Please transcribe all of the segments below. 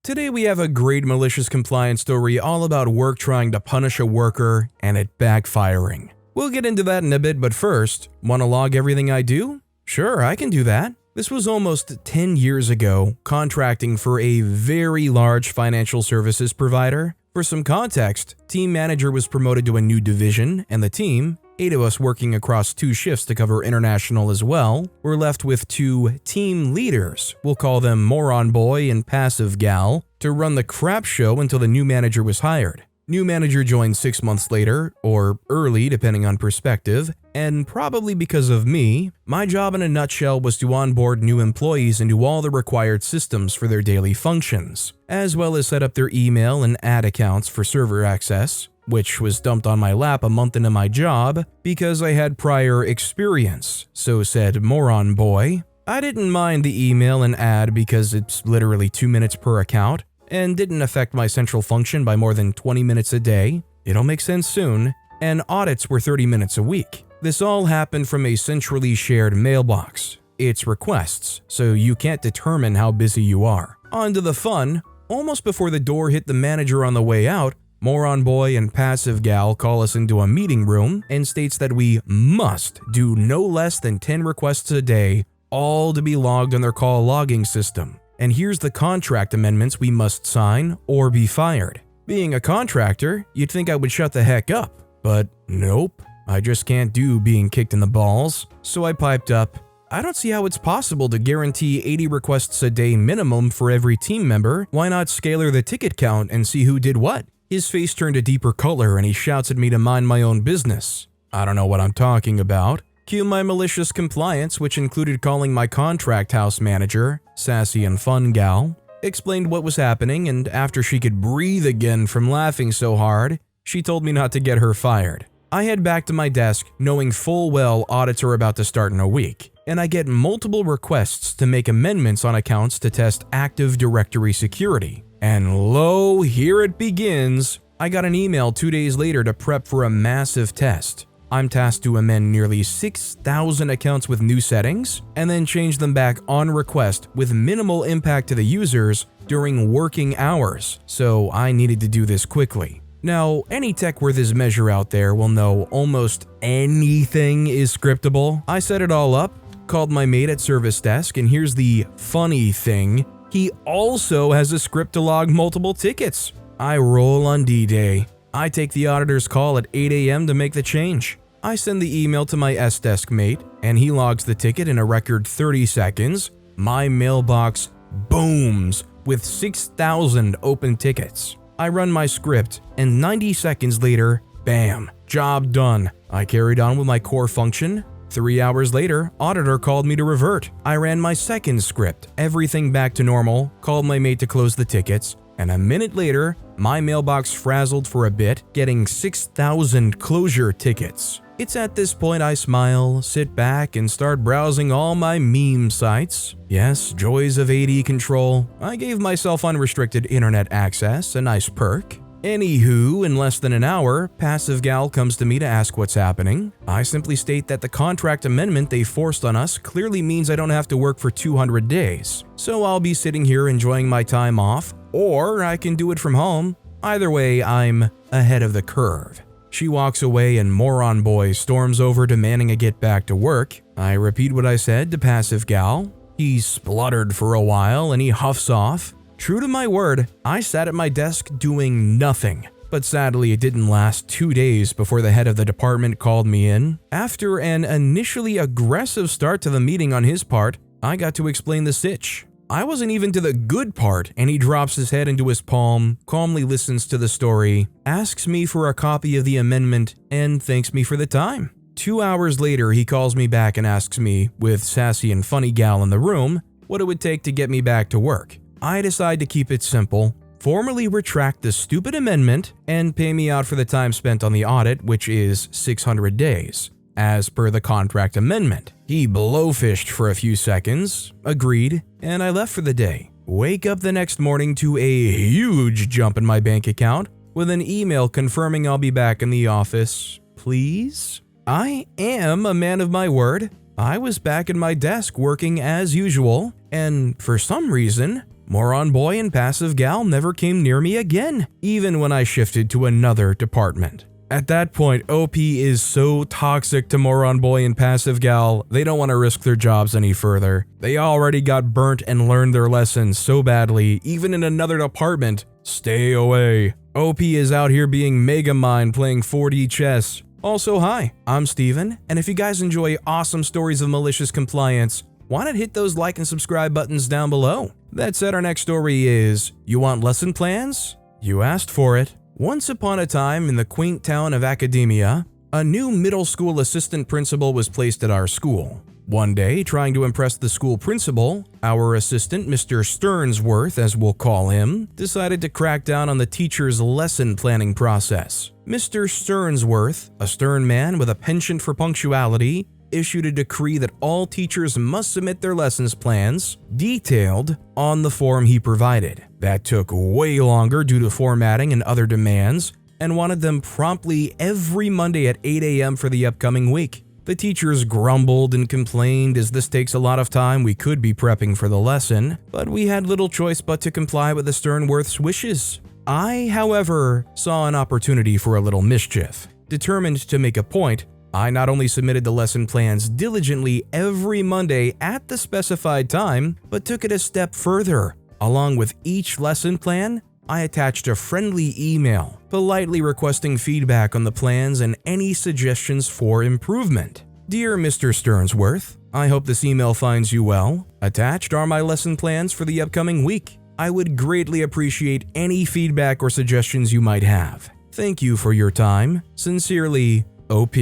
Today we have a great malicious compliance story all about work trying to punish a worker and it backfiring. We'll get into that in a bit, but first, want to log everything I do? Sure, I can do that. This was almost 10 years ago, contracting for a very large financial services provider. For some context, team manager was promoted to a new division, and the team, 8 of us working across 2 shifts to cover international as well, were left with 2 team leaders, we'll call them Moron Boy and Passive Gal, to run the crap show until the new manager was hired. New manager joined 6 months later, or early depending on perspective, and probably because of me, my job in a nutshell was to onboard new employees into all the required systems for their daily functions, as well as set up their email and ad accounts for server access, which was dumped on my lap a month into my job because I had prior experience, so said Moron Boy. I didn't mind the email and ad because it's literally 2 minutes per account, and didn't affect my central function by more than 20 minutes a day. It'll make sense soon. And audits were 30 minutes a week. This all happened from a centrally shared mailbox. It's requests, so you can't determine how busy you are. On to the fun. Almost before the door hit the manager on the way out, Moron Boy and Passive Gal call us into a meeting room and states that we must do no less than 10 requests a day, all to be logged on their call logging system. And here's the contract amendments we must sign or be fired. Being a contractor, you'd think I would shut the heck up, but nope, I just can't do being kicked in the balls. So I piped up, I don't see how it's possible to guarantee 80 requests a day minimum for every team member. Why not scalar the ticket count and see who did what? His face turned a deeper color and he shouts at me to mind my own business. I don't know what I'm talking about. Cue my malicious compliance, which included calling my contract house manager, Sassy and Fun Gal, explained what was happening, and after she could breathe again from laughing so hard, she told me not to get her fired. I head back to my desk knowing full well audits are about to start in a week, and I get multiple requests to make amendments on accounts to test Active Directory security. And lo, here it begins. I got an email 2 days later to prep for a massive test. I'm tasked to amend nearly 6,000 accounts with new settings, and then change them back on request with minimal impact to the users during working hours, so I needed to do this quickly. Now, any tech worth his measure out there will know almost anything is scriptable. I set it all up, called my mate at service desk, and here's the funny thing, he also has a script to log multiple tickets. I roll on D-Day. I take the auditor's call at 8 a.m. to make the change. I send the email to my S-Desk mate, and he logs the ticket in a record 30 seconds. My mailbox booms with 6,000 open tickets. I run my script, and 90 seconds later, bam, job done. I carried on with my core function. 3 hours later, auditor called me to revert. I ran my second script, everything back to normal, called my mate to close the tickets, and a minute later, my mailbox frazzled for a bit, getting 6,000 closure tickets. It's at this point I smile, sit back, and start browsing all my meme sites. Yes, joys of AD control. I gave myself unrestricted internet access, a nice perk. Anywho, in less than an hour, Passive Gal comes to me to ask what's happening. I simply state that the contract amendment they forced on us clearly means I don't have to work for 200 days. So I'll be sitting here enjoying my time off, or I can do it from home. Either way, I'm ahead of the curve. She walks away and Moron Boy storms over demanding I get back to work. I repeat what I said to Passive Gal. He spluttered for a while and he huffs off. True to my word, I sat at my desk doing nothing. But sadly, it didn't last 2 days before the head of the department called me in. After an initially aggressive start to the meeting on his part, I got to explain the sitch. I wasn't even to the good part, and he drops his head into his palm, calmly listens to the story, asks me for a copy of the amendment, and thanks me for the time. 2 hours later, he calls me back and asks me, with Sassy and Funny Gal in the room, what it would take to get me back to work. I decide to keep it simple, formally retract the stupid amendment, and pay me out for the time spent on the audit, which is 600 days, as per the contract amendment. He blowfished for a few seconds, agreed, and I left for the day. Wake up the next morning to a huge jump in my bank account with an email confirming I'll be back in the office. Please? I am a man of my word. I was back at my desk working as usual, and for some reason, Moron boy and passive gal never came near me again, even when I shifted to another department. At that point, OP is so toxic to moron boy and passive gal, they don't want to risk their jobs any further. They already got burnt and learned their lessons so badly, even in another department. Stay away. OP is out here being Megamind playing 4D chess. Also, hi, I'm Steven, and if you guys enjoy awesome stories of malicious compliance, why not hit those like and subscribe buttons down below? That said, our next story is, you want lesson plans? You asked for it. Once upon a time in the quaint town of Academia, a new middle school assistant principal was placed at our school. One day, trying to impress the school principal, our assistant, Mr. Sternsworth, as we'll call him, decided to crack down on the teacher's lesson planning process. Mr. Sternsworth, a stern man with a penchant for punctuality, issued a decree that all teachers must submit their lessons plans, detailed, on the form he provided. That took way longer due to formatting and other demands, and wanted them promptly every Monday at 8 a.m. for the upcoming week. The teachers grumbled and complained as this takes a lot of time we could be prepping for the lesson, but we had little choice but to comply with the Sternworth's wishes. I, however, saw an opportunity for a little mischief. Determined to make a point, I not only submitted the lesson plans diligently every Monday at the specified time, but took it a step further. Along with each lesson plan, I attached a friendly email, politely requesting feedback on the plans and any suggestions for improvement. Dear Mr. Sternsworth, I hope this email finds you well. Attached are my lesson plans for the upcoming week. I would greatly appreciate any feedback or suggestions you might have. Thank you for your time. Sincerely, OP.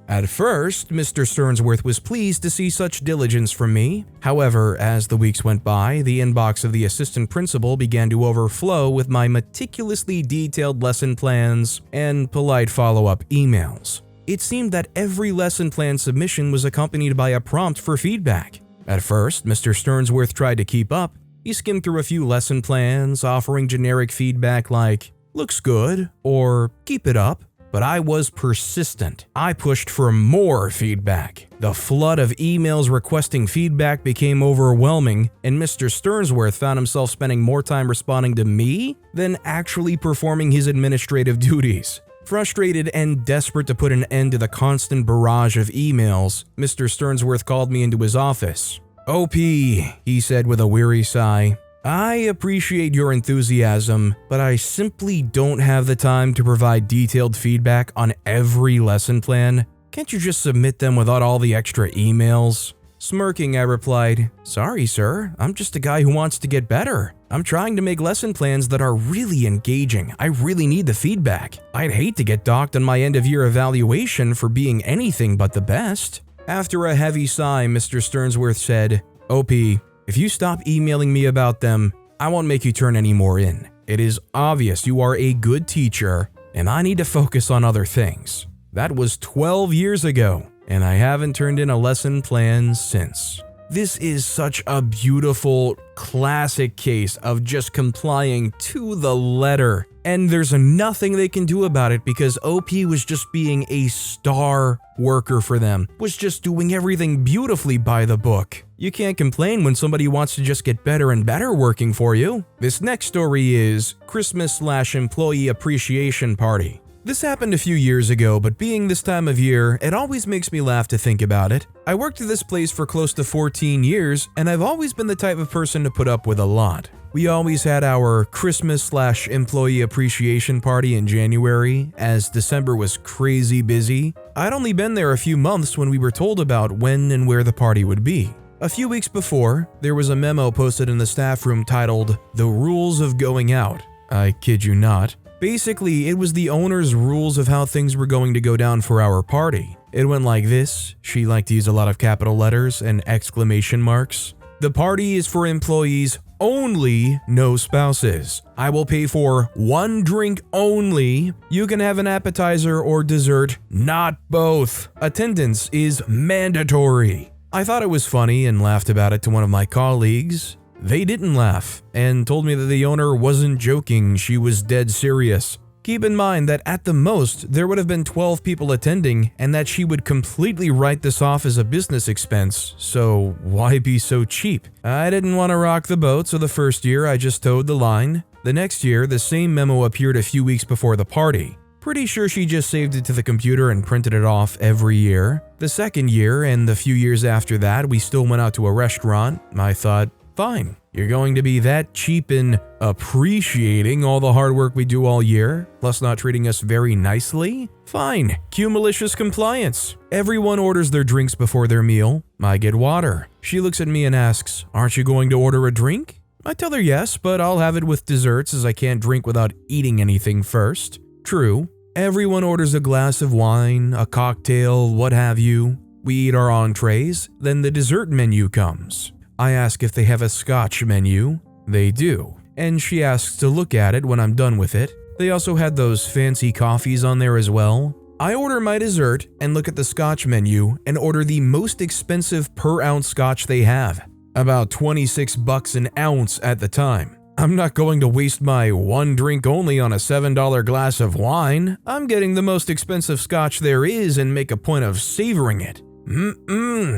At first, Mr. Sternsworth was pleased to see such diligence from me. However, as the weeks went by, the inbox of the assistant principal began to overflow with my meticulously detailed lesson plans and polite follow-up emails. It seemed that every lesson plan submission was accompanied by a prompt for feedback. At first, Mr. Sternsworth tried to keep up. He skimmed through a few lesson plans, offering generic feedback like, "Looks good," or "Keep it up." But I was persistent. I pushed for more feedback. The flood of emails requesting feedback became overwhelming, and Mr. Sternsworth found himself spending more time responding to me than actually performing his administrative duties. Frustrated and desperate to put an end to the constant barrage of emails, Mr. Sternsworth called me into his office. "OP," he said with a weary sigh. "I appreciate your enthusiasm, but I simply don't have the time to provide detailed feedback on every lesson plan. Can't you just submit them without all the extra emails?" Smirking, I replied, "Sorry, sir. I'm just a guy who wants to get better. I'm trying to make lesson plans that are really engaging. I really need the feedback. I'd hate to get docked on my end-of-year evaluation for being anything but the best." After a heavy sigh, Mr. Sternsworth said, "OP, if you stop emailing me about them, I won't make you turn any more in. It is obvious you are a good teacher, and I need to focus on other things." That was 12 years ago, and I haven't turned in a lesson plan since. This is such a beautiful, classic case of just complying to the letter. And there's nothing they can do about it because OP was just being a star worker for them, was just doing everything beautifully by the book. You can't complain when somebody wants to just get better and better working for you. This next story is Christmas/Employee Appreciation Party. This happened a few years ago, but being this time of year, it always makes me laugh to think about it. I worked at this place for close to 14 years, and I've always been the type of person to put up with a lot. We always had our Christmas/Employee Appreciation Party in January, as December was crazy busy. I'd only been there a few months when we were told about when and where the party would be. A few weeks before, there was a memo posted in the staff room titled, "The Rules of Going Out." I kid you not. Basically, it was the owner's rules of how things were going to go down for our party. It went like this. She liked to use a lot of capital letters and exclamation marks. "The party is for employees only, no spouses. I will pay for one drink only. You can have an appetizer or dessert, not both. Attendance is mandatory." I thought it was funny and laughed about it to one of my colleagues. They didn't laugh and told me that the owner wasn't joking, she was dead serious. Keep in mind that at the most, there would have been 12 people attending and that she would completely write this off as a business expense, so why be so cheap? I didn't want to rock the boat, so the first year I just towed the line. The next year, the same memo appeared a few weeks before the party. Pretty sure she just saved it to the computer and printed it off every year. The second year and the few years after that, we still went out to a restaurant. I thought, fine, you're going to be that cheap in appreciating all the hard work we do all year, plus not treating us very nicely? Fine, cue malicious compliance. Everyone orders their drinks before their meal. I get water. She looks at me and asks, aren't you going to order a drink? I tell her yes, but I'll have it with desserts as I can't drink without eating anything first. True, everyone orders a glass of wine, a cocktail, what have you. We eat our entrees, then the dessert menu comes. I ask if they have a Scotch menu. They do, and she asks to look at it when I'm done with it. They also had those fancy coffees on there as well. I order my dessert and look at the Scotch menu and order the most expensive per ounce Scotch they have. About $26 an ounce at the time. I'm not going to waste my one drink only on a $7 glass of wine. I'm getting the most expensive Scotch there is and make a point of savoring it.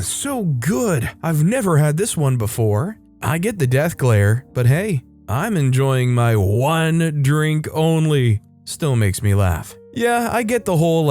So good. I've never had this one before. I get the death glare, but hey, I'm enjoying my one drink only. Still makes me laugh. Yeah, I get the whole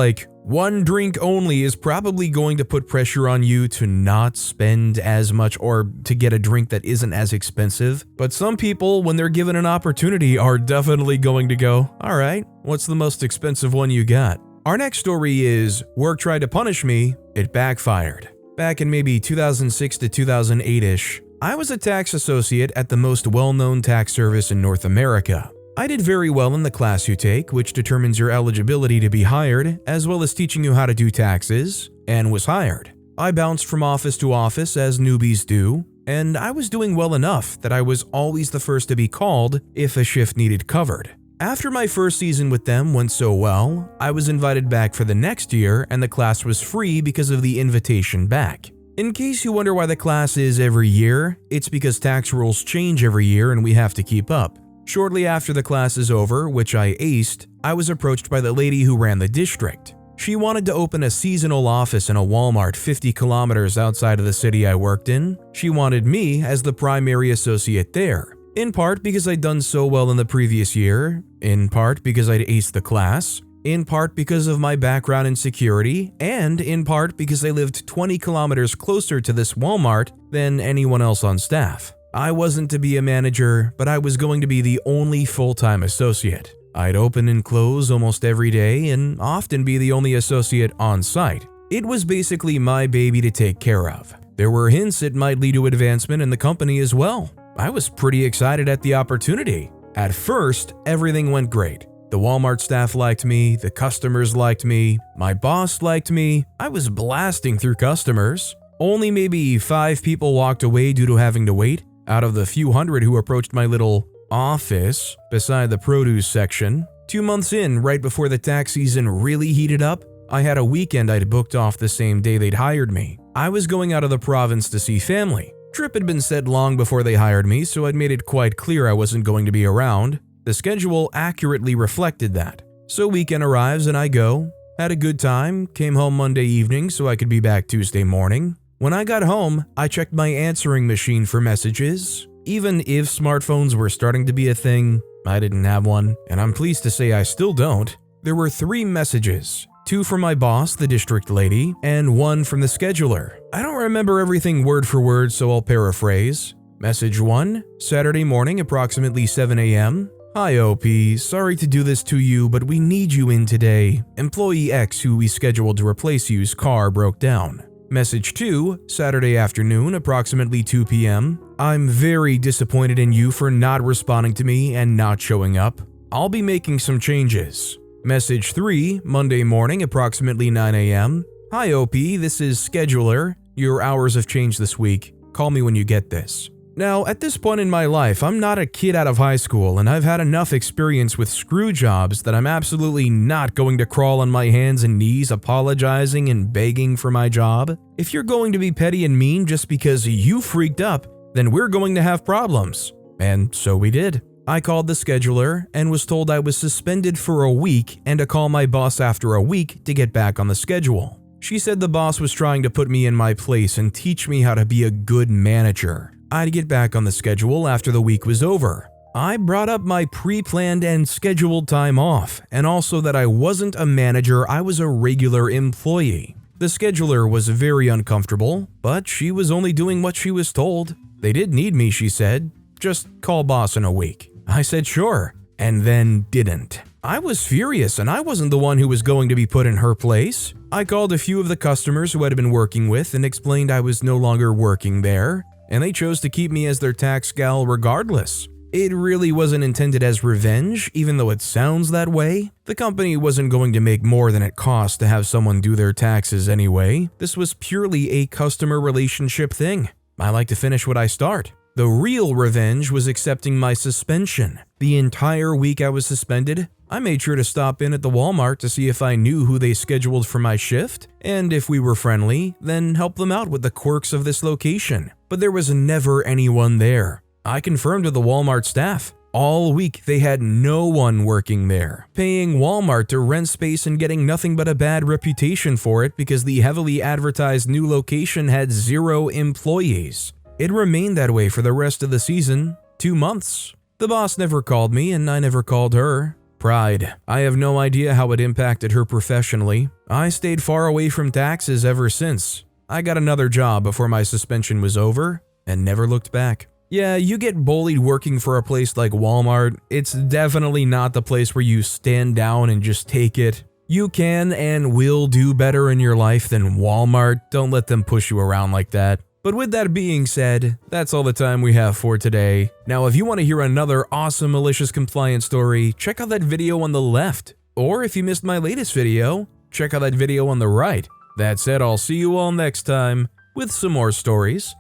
one drink only is probably going to put pressure on you to not spend as much or to get a drink that isn't as expensive. But some people, when they're given an opportunity, are definitely going to go, all right, what's the most expensive one you got? Our next story is, work tried to punish me, it backfired. Back in maybe 2006 to 2008-ish, I was a tax associate at the most well-known tax service in North America. I did very well in the class you take, which determines your eligibility to be hired, as well as teaching you how to do taxes, and was hired. I bounced from office to office as newbies do, and I was doing well enough that I was always the first to be called if a shift needed covered. After my first season with them went so well, I was invited back for the next year and the class was free because of the invitation back. In case you wonder why the class is every year, it's because tax rules change every year and we have to keep up. Shortly after the class is over, which I aced, I was approached by the lady who ran the district. She wanted to open a seasonal office in a Walmart 50 kilometers outside of the city I worked in. She wanted me as the primary associate there, in part because I'd done so well in the previous year, in part because I'd aced the class, in part because of my background in security, and in part because I lived 20 kilometers closer to this Walmart than anyone else on staff. I wasn't to be a manager, but I was going to be the only full-time associate. I'd open and close almost every day and often be the only associate on site. It was basically my baby to take care of. There were hints it might lead to advancement in the company as well. I was pretty excited at the opportunity. At first, everything went great. The Walmart staff liked me, the customers liked me, my boss liked me. I was blasting through customers. Only maybe 5 people walked away due to having to wait out of the few hundred who approached my little office beside the produce section. 2 months in, right before the tax season really heated up, I had a weekend I'd booked off the same day they'd hired me. I was going out of the province to see family. Trip had been set long before they hired me, so I'd made it quite clear I wasn't going to be around. The schedule accurately reflected that. So weekend arrives and I go. Had a good time, came home Monday evening so I could be back Tuesday morning. When I got home, I checked my answering machine for messages. Even if smartphones were starting to be a thing, I didn't have one, and I'm pleased to say I still don't. There were 3 messages, 2 from my boss, the district lady, and 1 from the scheduler. I don't remember everything word for word, so I'll paraphrase. Message 1, Saturday morning, approximately 7 a.m. Hi OP, sorry to do this to you, but we need you in today. Employee X who we scheduled to replace you's car broke down. Message 2, Saturday afternoon, approximately 2 p.m. I'm very disappointed in you for not responding to me and not showing up. I'll be making some changes. Message 3, Monday morning, approximately 9 a.m. Hi OP, this is Scheduler. Your hours have changed this week. Call me when you get this. Now, at this point in my life, I'm not a kid out of high school and I've had enough experience with screw jobs that I'm absolutely not going to crawl on my hands and knees apologizing and begging for my job. If you're going to be petty and mean just because you freaked up, then we're going to have problems. And so we did. I called the scheduler and was told I was suspended for a week and to call my boss after a week to get back on the schedule. She said the boss was trying to put me in my place and teach me how to be a good manager. I'd get back on the schedule after the week was over. I brought up my pre-planned and scheduled time off, and also that I wasn't a manager, I was a regular employee. The scheduler was very uncomfortable, but she was only doing what she was told. They did need me, she said. Just call boss in a week. I said sure, and then didn't. I was furious, and I wasn't the one who was going to be put in her place. I called a few of the customers who I had been working with and explained I was no longer working there, and they chose to keep me as their tax gal regardless. It really wasn't intended as revenge, even though it sounds that way. The company wasn't going to make more than it cost to have someone do their taxes anyway. This was purely a customer relationship thing. I like to finish what I start. The real revenge was accepting my suspension. The entire week I was suspended, I made sure to stop in at the Walmart to see if I knew who they scheduled for my shift, and if we were friendly, then help them out with the quirks of this location. But there was never anyone there. I confirmed with the Walmart staff. All week they had no one working there, paying Walmart to rent space and getting nothing but a bad reputation for it because the heavily advertised new location had 0 employees. It remained that way for the rest of the season, 2 months. The boss never called me and I never called her. Pride. I have no idea how it impacted her professionally. I stayed far away from taxes ever since. I got another job before my suspension was over and never looked back. Yeah, you get bullied working for a place like Walmart. It's definitely not the place where you stand down and just take it. You can and will do better in your life than Walmart. Don't let them push you around like that. But with that being said, that's all the time we have for today. Now, if you want to hear another awesome malicious compliance story, check out that video on the left. Or if you missed my latest video, check out that video on the right. That said, I'll see you all next time with some more stories.